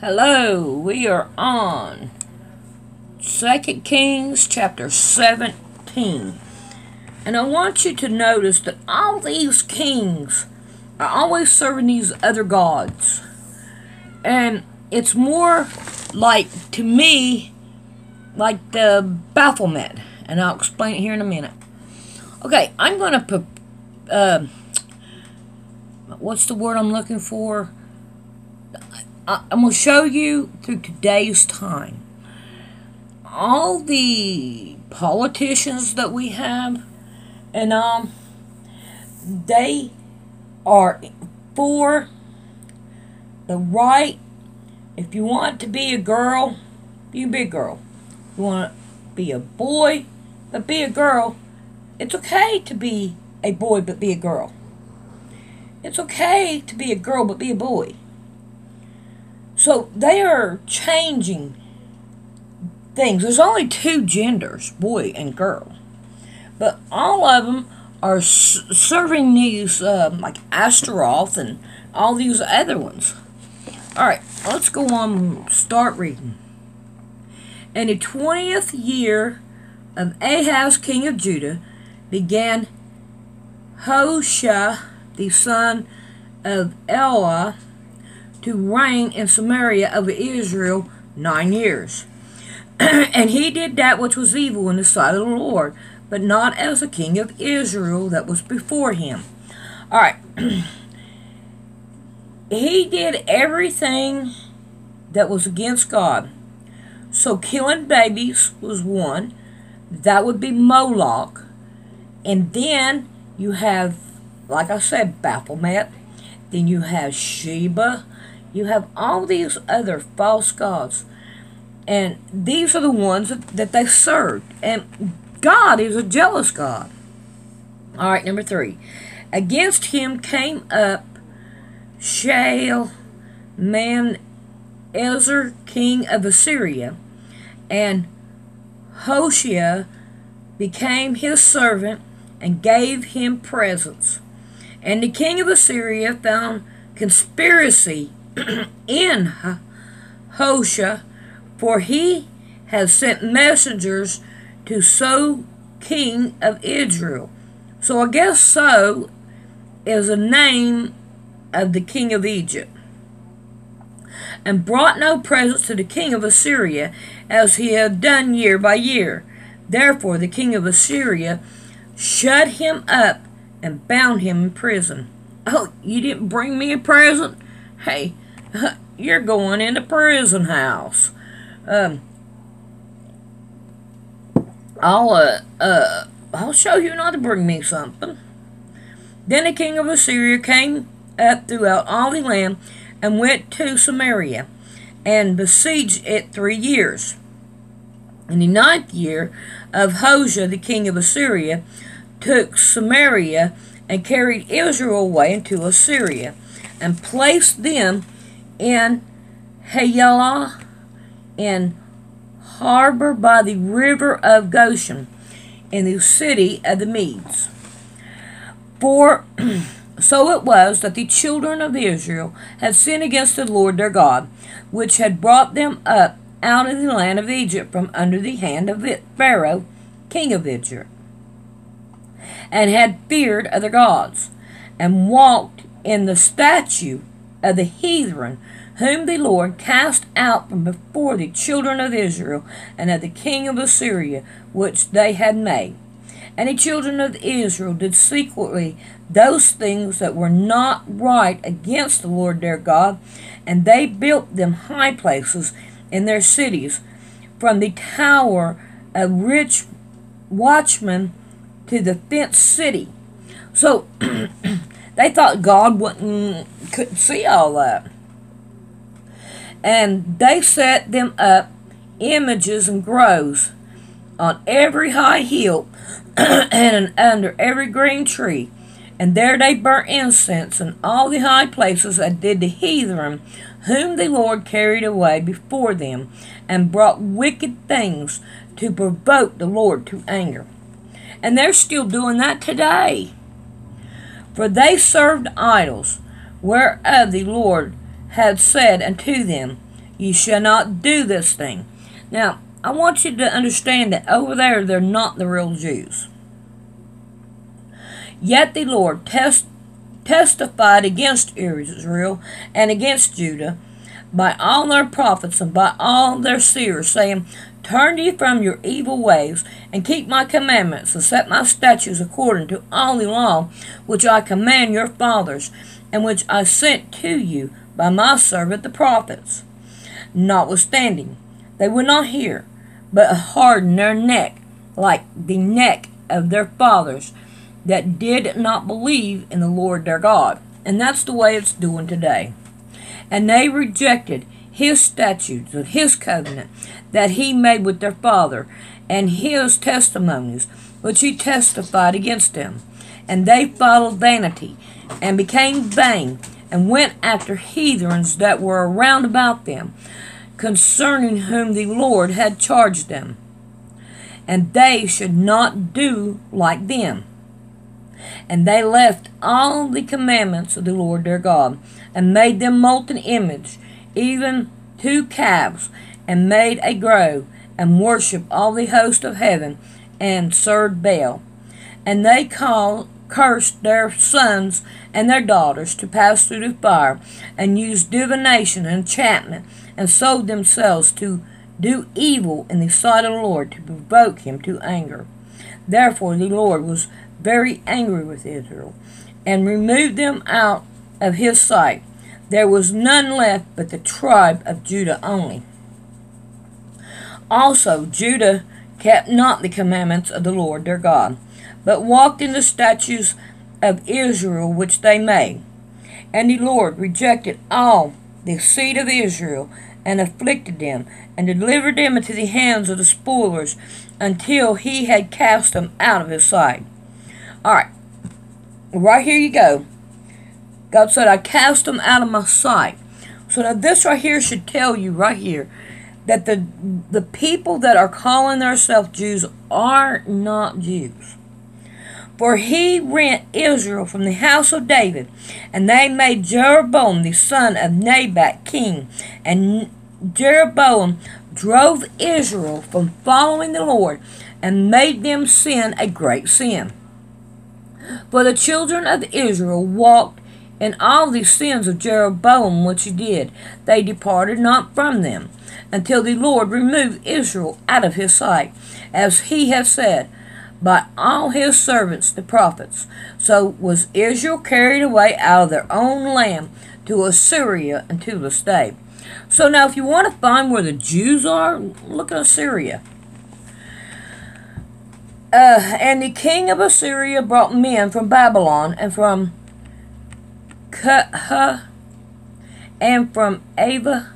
Hello, we are on 2 Kings chapter 17. And I want you to notice that all these kings are always serving these other gods. And it's more like, to me, like the Baphomet. And I'll explain it here in a minute. Okay, I'm going to put, what's the word I'm looking for? I'm going to show you through today's time. All the politicians that we have, and they are for the right. If you want to be a girl, you be a girl. If you want to be a boy, but be a girl. It's okay to be a boy, but be a girl. It's okay to be a girl, but be a boy. So they are changing things. There's only two genders, boy and girl. But all of them are serving these, like Astaroth and all these other ones. Alright, let's go on and start reading. In the 20th year of Ahaz, king of Judah, began Hoshea, the son of Elah, to reign in Samaria over Israel 9 years. And he did that which was evil in the sight of the Lord, but not as the king of Israel that was before him. Alright. He did everything that was against God. So killing babies was one. That would be Moloch. And then you have, like I said, Baphomet. Then you have Sheba. You have all these other false gods. And these are the ones that they served. And God is a jealous God. Alright, number 3. Against him came up Shalmaneser, king of Assyria. And Hoshea became his servant and gave him presents. And the king of Assyria found conspiracy in Hoshea, for he had sent messengers to So, king of Israel. So I guess So is a name of the king of Egypt. And brought no presents to the king of Assyria, as he had done year by year. Therefore the king of Assyria shut him up and bound him in prison. Oh, you didn't bring me a present? Hey, you're going in the prison house. I'll show you not to bring me something. Then the king of Assyria came up throughout all the land and went to Samaria and besieged it 3 years. In the 9th year of Hoshea, the king of Assyria took Samaria and carried Israel away into Assyria, and placed them in Hayalah, in harbor by the river of Goshen, in the city of the Medes. For so it was that the children of Israel had sinned against the Lord their God, which had brought them up out of the land of Egypt from under the hand of Pharaoh, king of Egypt, and had feared other gods, and walked in the statute of the heathen, whom the Lord cast out from before the children of Israel, and of the king of Assyria, which they had made. And the children of Israel did secretly those things that were not right against the Lord their God, and they built them high places in their cities, from the tower of rich watchmen to the fenced city. So they thought God couldn't see all that. And they set them up images and groves on every high hill and under every green tree. And there they burnt incense in all the high places, as did the heathen, whom the Lord carried away before them, and brought wicked things to provoke the Lord to anger. And they're still doing that today. For they served idols, whereof the Lord had said unto them, Ye shall not do this thing. Now, I want you to understand that over there, they're not the real Jews. Yet the Lord testified against Israel and against Judah by all their prophets and by all their seers, saying, Turn ye from your evil ways, and keep my commandments, and set my statutes according to all the law which I command your fathers, and which I sent to you by my servant the prophets. Notwithstanding, they would not hear, but hardened their neck, like the neck of their fathers, that did not believe in the Lord their God. And that's the way it's doing today. And they rejected his statutes and his covenant that he made with their father, and his testimonies which he testified against them. And they followed vanity, and became vain, and went after heathens that were around about them, concerning whom the Lord had charged them. And they should not do like them. And they left all the commandments of the Lord their God, and made them molten image, even 2 calves, and made a grove, and worshipped all the host of heaven, and served Baal. And they cursed their sons and their daughters to pass through the fire, and used divination and enchantment, and sold themselves to do evil in the sight of the Lord, to provoke him to anger. Therefore the Lord was very angry with Israel, and removed them out of his sight. There was none left but the tribe of Judah only. Also Judah kept not the commandments of the Lord their God, but walked in the statutes of Israel which they made. And the Lord rejected all the seed of Israel, and afflicted them, and delivered them into the hands of the spoilers, until he had cast them out of his sight. Alright, right here you go. God said, I cast them out of my sight. So now this right here should tell you right here that the people that are calling themselves Jews are not Jews. For he rent Israel from the house of David, and they made Jeroboam the son of Nebat king. And Jeroboam drove Israel from following the Lord, and made them sin a great sin. For the children of Israel walked in all the sins of Jeroboam which he did. They departed not from them, until the Lord removed Israel out of his sight, as he had said, by all his servants the prophets. So was Israel carried away out of their own land to Assyria unto this day. So now if you want to find where the Jews are, look at Assyria. And the king of Assyria brought men from Babylon, and from Cutha, and from Ava,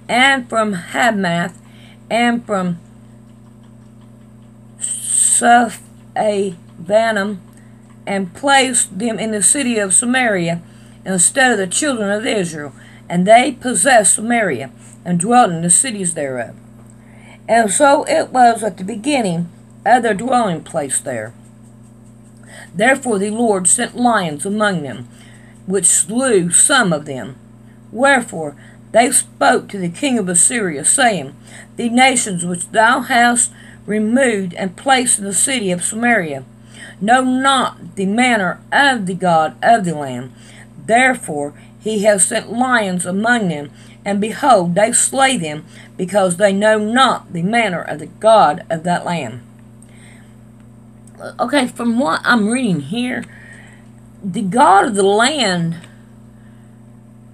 and from Hamath, and from Sepharvaim, and placed them in the city of Samaria instead of the children of Israel. And they possessed Samaria, and dwelt in the cities thereof. And so it was at the beginning of their dwelling place there. Therefore the Lord sent lions among them, which slew some of them. Wherefore they spoke to the king of Assyria, saying, The nations which thou hast removed and placed in the city of Samaria know not the manner of the God of the land. Therefore he has sent lions among them, and behold, they slay them, because they know not the manner of the God of that land. Okay, from what I'm reading here, the God of the land,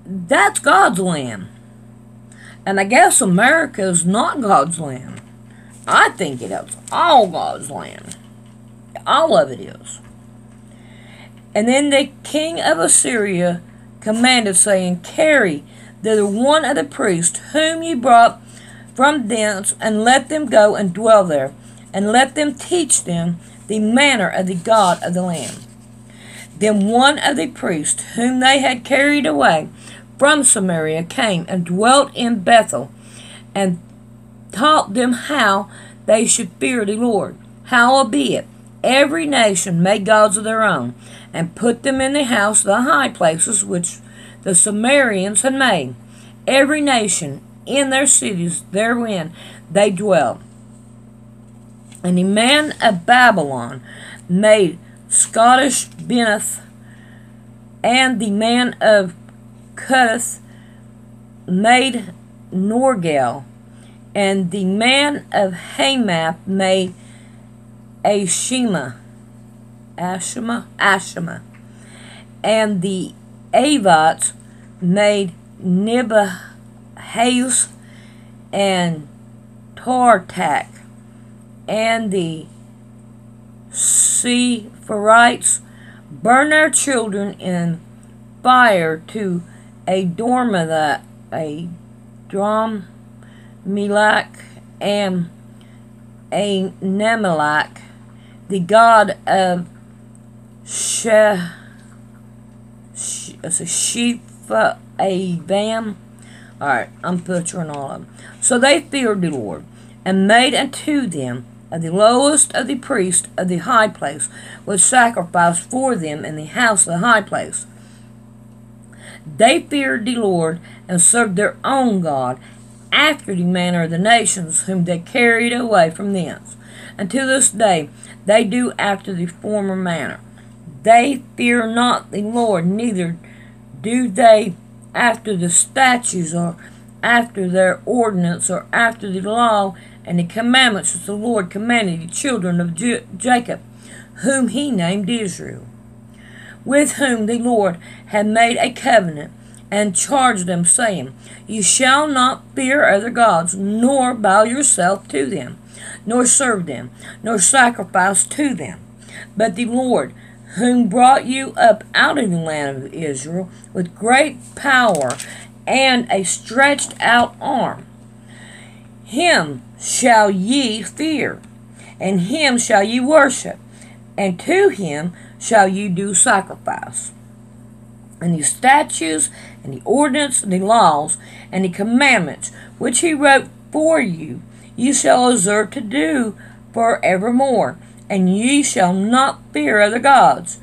that's God's land. And I guess America is not God's land. I think it is all God's land. All of it is. And then the king of Assyria commanded, saying, Carry thither one of the priests whom ye brought from thence, and let them go and dwell there, and let them teach them the manner of the God of the land. Then one of the priests whom they had carried away from Samaria came and dwelt in Bethel, and taught them how they should fear the Lord. Howbeit, every nation made gods of their own, and put them in the house of the high places which the Samaritans had made. every nation in their cities therein they dwell. And the man of Babylon made Scottish Beneth, and the man of Cuth made Norgal, and the man of Hamath made Ashima, and the Avites made Nibahaz and Tartak, and the Sephirites burned their children in fire to Adormelech, and Namelech, the god of Shepha Avam. Alright, I'm butchering all of them. So they feared the Lord, and made unto them of the lowest of the priests of the high place, which sacrificed for them in the house of the high place. They feared the Lord, and served their own God, after the manner of the nations whom they carried away from thence. And to this day they do after the former manner. They fear not the Lord, neither do they after the statutes, or after their ordinance, or after the law and the commandments that the Lord commanded the children of Jacob, whom he named Israel, with whom the Lord had made a covenant, and charged them, saying, You shall not fear other gods, nor bow yourself to them, nor serve them, nor sacrifice to them, but the Lord, whom brought you up out of the land of Israel with great power and a stretched out arm. Him shall ye fear, and him shall ye worship, and to him shall ye do sacrifice. And the statutes, and the ordinance, and the laws, and the commandments, which he wrote for you, ye shall observe to do for evermore, and ye shall not fear other gods.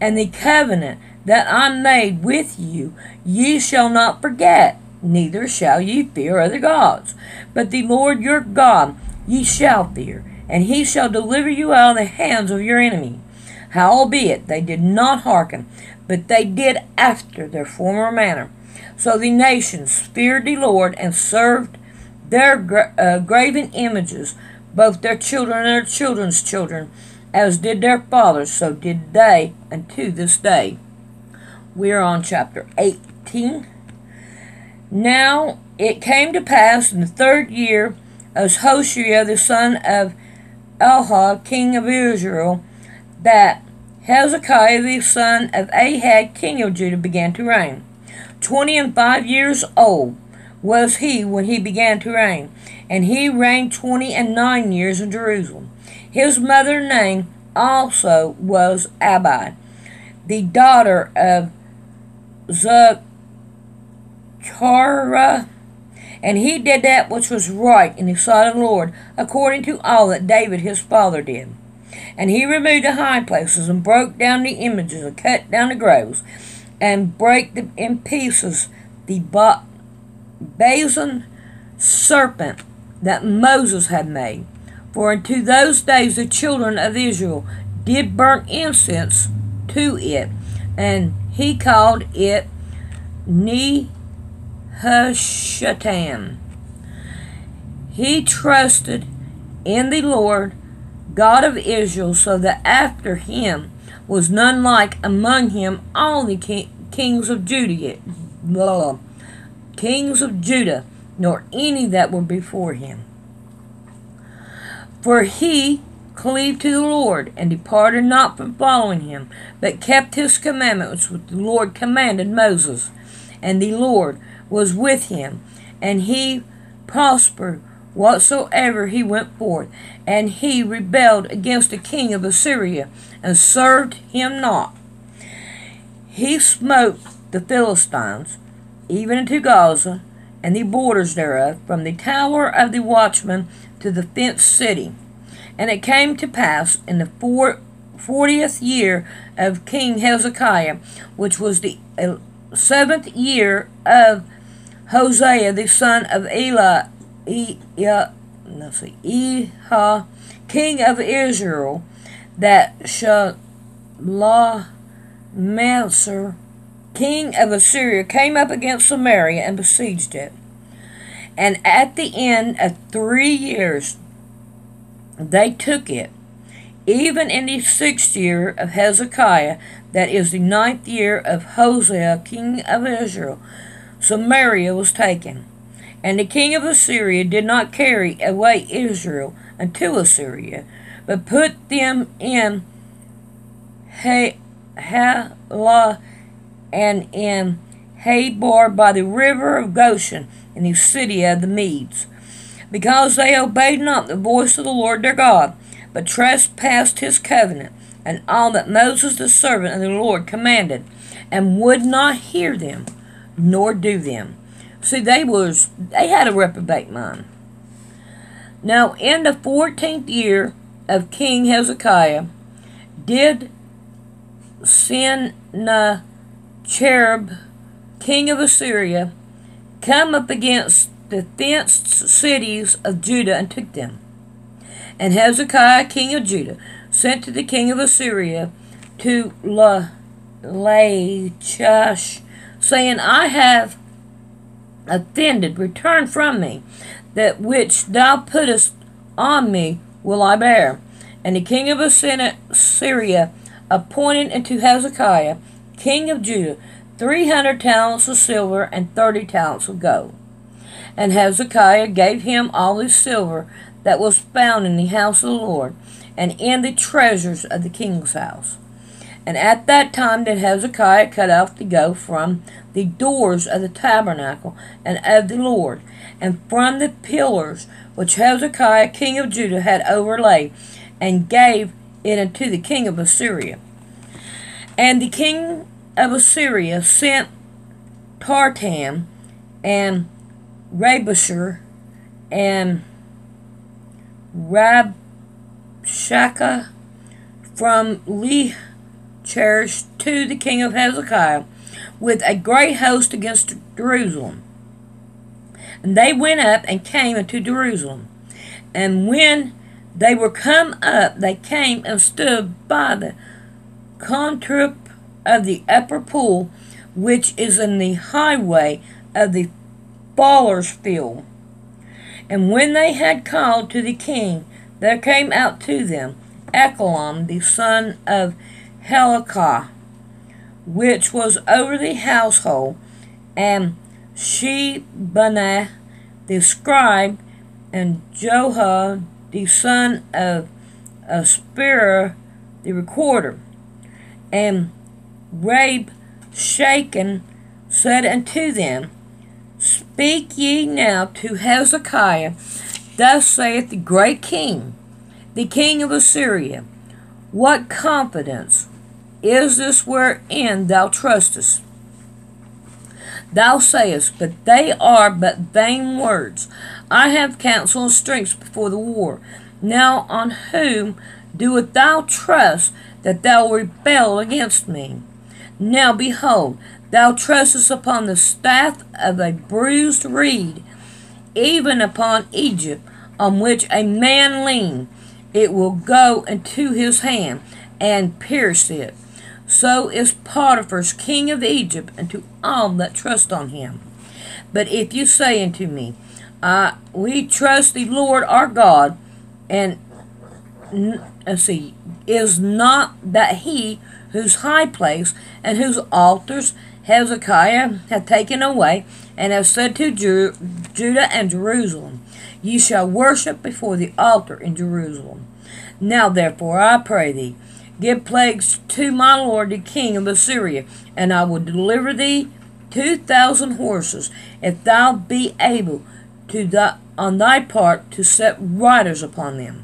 And the covenant that I made with you, ye shall not forget, neither shall ye fear other gods. But the Lord your God ye shall fear, and he shall deliver you out of the hands of your enemy. Howbeit they did not hearken, but they did after their former manner. So the nations feared the Lord, and served their graven images, both their children and their children's children, as did their fathers, so did they unto this day. We are on chapter 18. Now it came to pass in the 3rd year of Hoshea the son of Elah, king of Israel, that Hezekiah the son of Ahab, king of Judah, began to reign. 25 years old was he when he began to reign, and he reigned 29 years in Jerusalem. His mother's name also was Abi, the daughter of Zechariah, and he did that which was right in the sight of the Lord, according to all that David his father did. And he removed the high places, and broke down the images, and cut down the groves, and brake in pieces the brazen serpent that Moses had made. For unto those days the children of Israel did burn incense to it, and he called it Nehushtan. He trusted in the Lord God of Israel, so that after him was none like among him all the kings of Judah, nor any that were before him. For he cleaved to the Lord, and departed not from following him, but kept his commandments which the Lord commanded Moses. And the Lord was with him, and he prospered whatsoever he went forth. And he rebelled against the king of Assyria, and served him not. He smote the Philistines, even into Gaza, and the borders thereof, from the tower of the watchman to the fenced city. And it came to pass in the 40th year of King Hezekiah, which was the 7th year of Hosea the son of Elah, king of Israel, that Shalmaneser, king of Assyria, came up against Samaria and besieged it. And at the end of 3 years, they took it. Even in the 6th year of Hezekiah, that is the 9th year of Hosea, king of Israel, Samaria was taken. And the king of Assyria did not carry away Israel unto Assyria, but put them in Halah and in Habor by the river of Goshen, in the city of the Medes, because they obeyed not the voice of the Lord their God, but trespassed his covenant, and all that Moses the servant of the Lord commanded, and would not hear them, nor do them. See, they had a reprobate mind. Now, in the 14th year of King Hezekiah, did Sennacherib, king of Assyria, come up against the fenced cities of Judah and took them. And Hezekiah, king of Judah, sent to the king of Assyria to Lachish, saying, I have offended, return from me, that which thou puttest on me will I bear. And the king of Assyria appointed unto Hezekiah, king of Judah, 300 talents of silver and 30 talents of gold. And Hezekiah gave him all the silver that was found in the house of the Lord, and in the treasures of the king's house. And at that time did Hezekiah cut off the gold from the doors of the tabernacle and of the Lord, and from the pillars which Hezekiah king of Judah had overlaid, and gave it unto the king of Assyria. And the king of Assyria sent Tartan and Rabashur and Rabshakeh from Lachish to the king of Hezekiah with a great host against Jerusalem. And they went up and came into Jerusalem. And when they were come up, they came and stood by the contrip of the upper pool, which is in the highway of the Fuller's field. And when they had called to the king, there came out to them Echelon, the son of Helikah, which was over the household, and Shebaniah the scribe, and Joah the son of Aspirah the recorder. And Rabshakeh said unto them, Speak ye now to Hezekiah, thus saith the great king, the king of Assyria, What confidence is this wherein thou trustest? Thou sayest, But they are but vain words. I have counsel and strength before the war. Now on whom doest thou trust that thou rebel against me? Now behold, thou trustest upon the staff of a bruised reed, even upon Egypt, on which a man leaned. It will go into his hand, and pierce it. So is Potiphar, king of Egypt, unto all that trust on him. But if you say unto me, We trust the Lord our God, and is not that he whose high place and whose altars Hezekiah hath taken away, and hath said to Judah and Jerusalem, Ye shall worship before the altar in Jerusalem. Now therefore I pray thee, give plagues to my lord the king of Assyria, and I will deliver thee 2,000 horses, if thou be able on thy part to set riders upon them.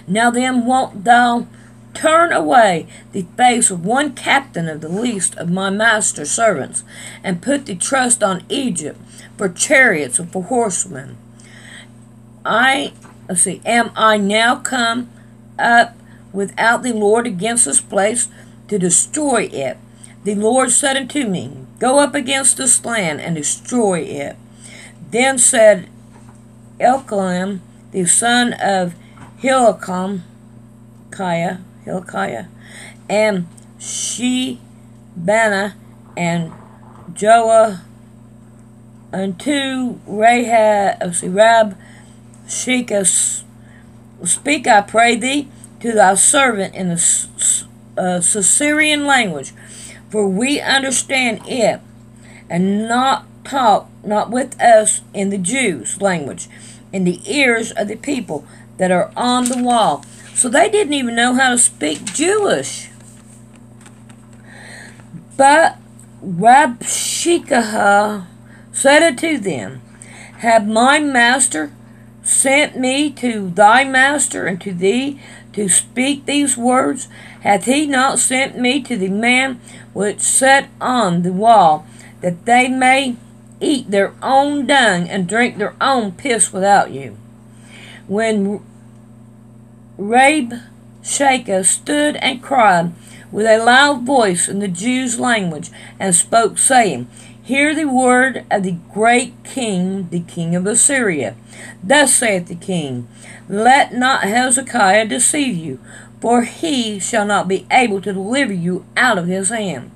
Now then wilt thou turn away the face of one captain of the least of my master's servants, and put the trust on Egypt for chariots and for horsemen. Am I now come up without the Lord against this place to destroy it, the Lord said unto me, Go up against this land and destroy it. Then said Elkalam, the son of Hilkiah, and Shebana, and Joah, unto Rabshakeh, Speak, I pray thee, to thy servant in the Syrian language, for we understand it, and not talk not with us in the Jews' language, in the ears of the people that are on the wall. So they didn't even know how to speak Jewish. But Rabshakeh said unto them, Have my master sent me to thy master and to thee to speak these words? Hath he not sent me to the man which sat on the wall, that they may eat their own dung and drink their own piss without you? When Rabshakeh stood and cried with a loud voice in the Jews' language, and spoke, saying, Hear the word of the great king, the king of Assyria. Thus saith the king, Let not Hezekiah deceive you, for he shall not be able to deliver you out of his hand.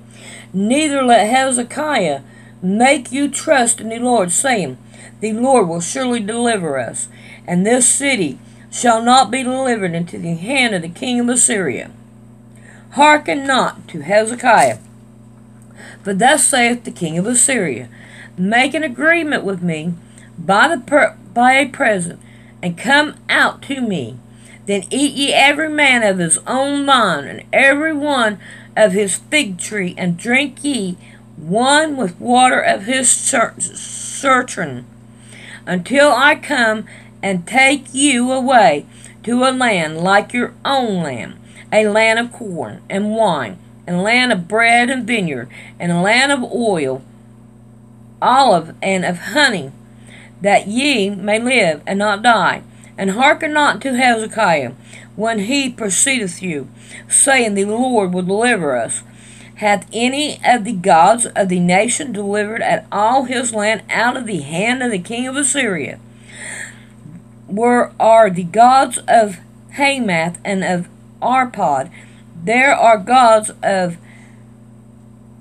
Neither let Hezekiah make you trust in the Lord, saying, The Lord will surely deliver us, and this city shall not be delivered into the hand of the king of Assyria. Hearken not to Hezekiah, for thus saith the king of Assyria, Make an agreement with me by a present, and come out to me. Then eat ye every man of his own vine, and every one of his fig tree, and drink ye one with water of his cistern, until I come and take you away to a land like your own land, a land of corn and wine, and a land of bread and vineyard, and a land of oil, olive, and of honey, that ye may live and not die. And hearken not to Hezekiah when he pursueth you, saying, The Lord will deliver us. Hath any of the gods of the nation delivered at all his land out of the hand of the king of Assyria? Where are the gods of Hamath and of Arpad? There are gods of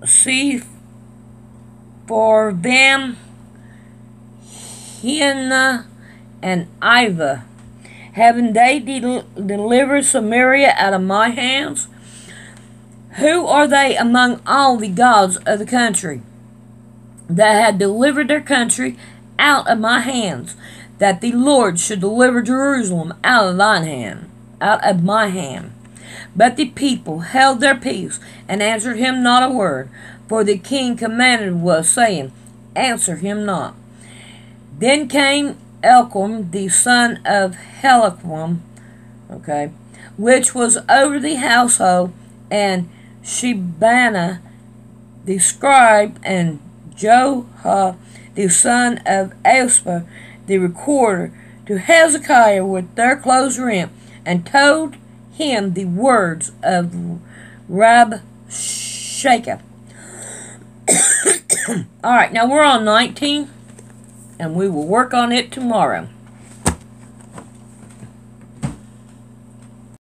Sepharvaim, Hena, and Iva. Haven't they delivered Samaria out of my hands? Who are they among all the gods of the country that had delivered their country out of my hands, that the Lord should deliver Jerusalem out of my hand? But the people held their peace, and answered him not a word, for the king commanded was, saying, Answer him not. Then came Elkam, the son of Helkiah, which was over the household, and Shebana, the scribe, and Joah, the son of Asaph, the recorder, to Hezekiah with their clothes rent, and told him the words of Rabshakeh. Alright, now we're on 19, and we will work on it tomorrow.